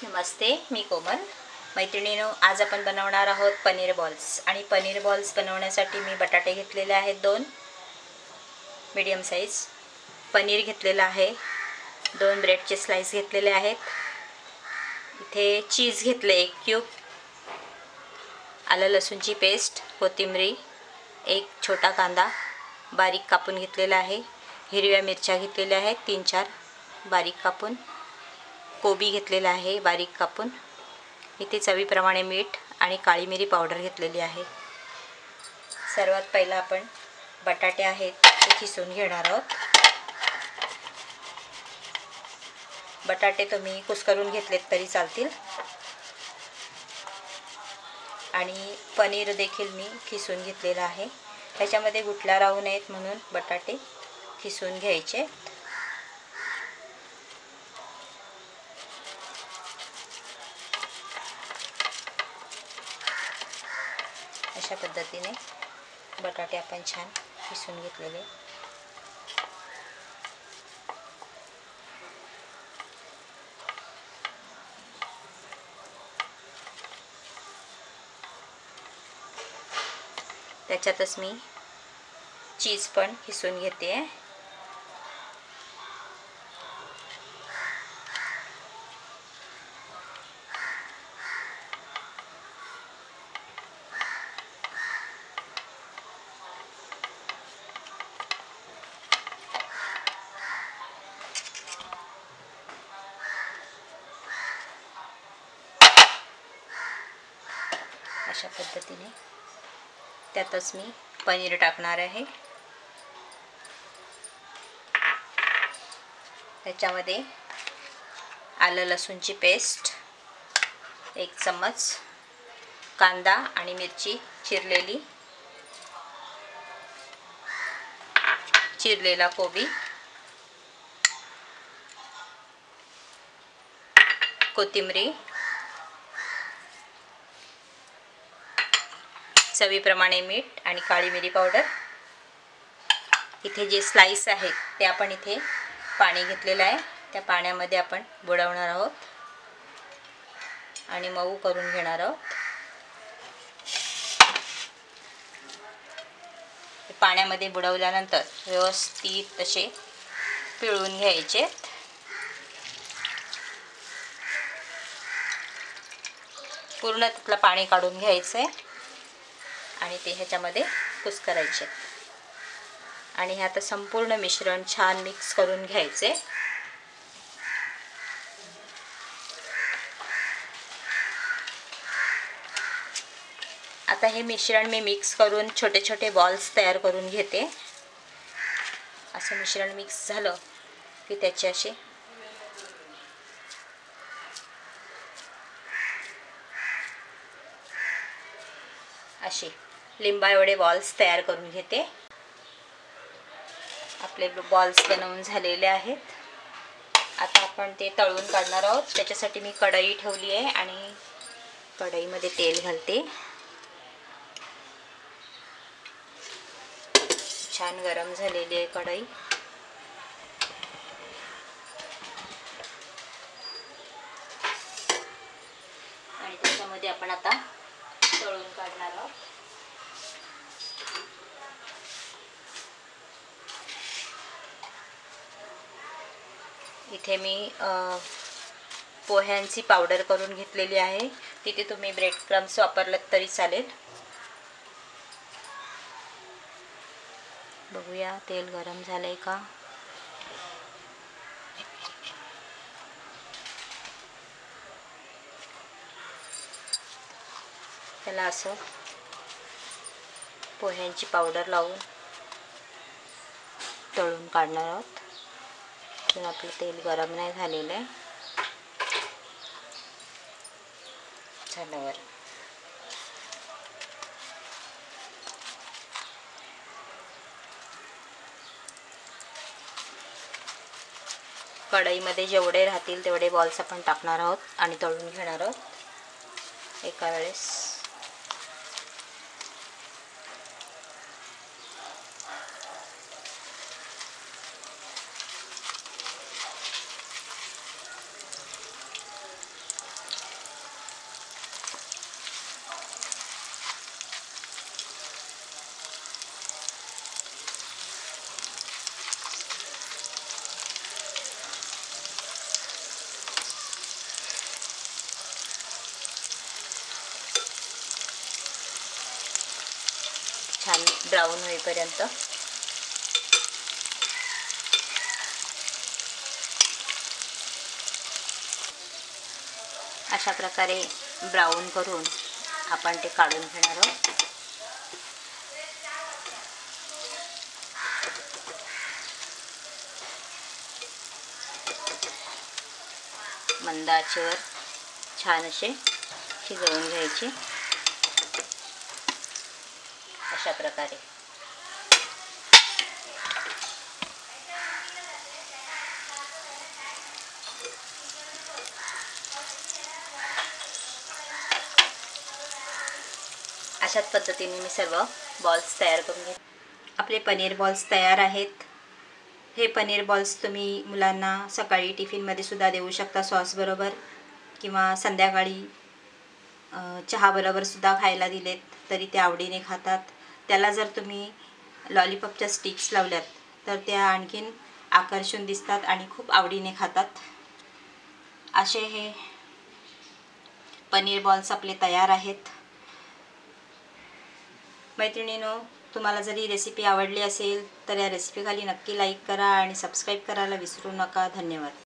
नमस्ते, मी कोमल. मैत्रिणींनो, आज आपण बनवणार आहोत पनीर बॉल्स. आणि पनीर बॉल्स बनवण्यासाठी मी बटाटे घेतलेले आहेत 2 मीडियम साईज, पनीर घेतलेलं आहे, 2 ब्रेडचे स्लाइस घेतलेले आहेत, इथे चीज घेतले 1 क्यूब, आलं लसूणची पेस्ट, कोथिंबीर, 1 छोटा कांदा बारीक कापून घेतलेला आहे, हिरव्या मिरच्या घेतलेल्या आहेत 3-4 बारीक कापून, कोबी घेतलेला आहे बारीक कापून, इथे चवीप्रमाणे मीठ आणि काळी मिरी पावडर घेतलेली आहे. सर्वात पहिला आपण बटाटे आहेत ते किसून घेणार आहोत. बटाटे तुम्ही कुस्करून घेतलेत तरी चालतील आणि पनीर देखील मी किसून घेतलेलं आहे. त्याच्यामध्ये गुठळ्या राहू नयेत म्हणून बटाटे किसून घ्यायचे. अशा पद्धतीने बटाटे आपण छान किसून घेतलेले. त्याच्यातच मी चीज पण किसून घेते. अशा पद्धतीने त्यातच मी पनीर टाकणार आहे. त्याच्यामध्ये आलं लसूणची पेस्ट 1 चम्मच, कांदा आणि मिरची चिरलेला कोबी, कोथिंबीर, चवीप्रमाणे मीठ आणि काळी मिरी पावडर. इथे जे स्लाइस आहेत ते आपण इथे पाणी घेतलेलं आहे, त्या पाण्यामध्ये आपण बुडवणार आहोत आणि मऊ करून घेणार आहोत. पाण्यामध्ये बुडवल्यानंतर व्यवस्थित असे पिळून घ्यायचे. पूर्ण त्यातलं पाणी काढून घ्यायचं आहे आणि ते ह्याच्यामध्ये कुस्करायचे आणि हे आता संपूर्ण मिश्रण छान मिक्स करून घ्यायचे. आता हे मिश्रण मी मिक्स करून छोटे छोटे बॉल्स तयार करून घेते. असं मिश्रण मिक्स झालं की त्याचे असे लिंबा एवढे बॉल्स तयार करून घेते. आपले बॉल्स बनवून झालेले आहेत. आता आपण ते तळून काढणार आहोत. त्याच्यासाठी मी कढई ठेवली आहे आणि कढईमध्ये तेल घालते. छान गरम झालेली आहे कढई. आणि त्याच्यामध्ये आपण आता तळून काढणार आहोत. इथे मी पोह्यांची पावडर करून घेतलेली आहे. तिथे तुम्ही ब्रेड क्रम्स वापरलात तरी चालेल. बघूया तेल गरम झालंय का. त्याला असं पोह्यांची पावडर लावून तळून काढणार आहोत. पण आपलं तेल गरम नाही झालेलं आहे. झाल्यावर कढईमध्ये जेवढे राहतील तेवढे बॉल्स आपण टाकणार आहोत आणि तळून घेणार आहोत एका वेळेस. छान ब्राऊन होईपर्यंत. अशा प्रकारे ब्राऊन करून आपण ते काढून घेणार आहोत. मंद आचेवर छान असे शिजवून घ्यायचे अशा प्रकारे. अशाच पद्धतीने मी सर्व बॉल्स तयार करून घेते. आपले पनीर बॉल्स तयार आहेत. हे पनीर बॉल्स तुम्ही मुलांना सकाळी टिफिनमध्ये सुद्धा देऊ शकता सॉसबरोबर, किंवा संध्याकाळी चहाबरोबर सुद्धा खायला दिलेत तरी ते आवडीने खातात. त्याला जर तुम्ही लॉलीपॉपच्या स्टिक्स लावल्यात तर त्या आणखीन आकर्षून दिसतात आणि खूप आवडीने खातात. असे हे पनीर बॉल्स आपले तयार आहेत. मैत्रिणींनो, तुम्हाला जर ही रेसिपी आवडली असेल तर या रेसिपीखाली नक्की लाईक करा आणि सबस्क्राईब करायला विसरू नका. धन्यवाद.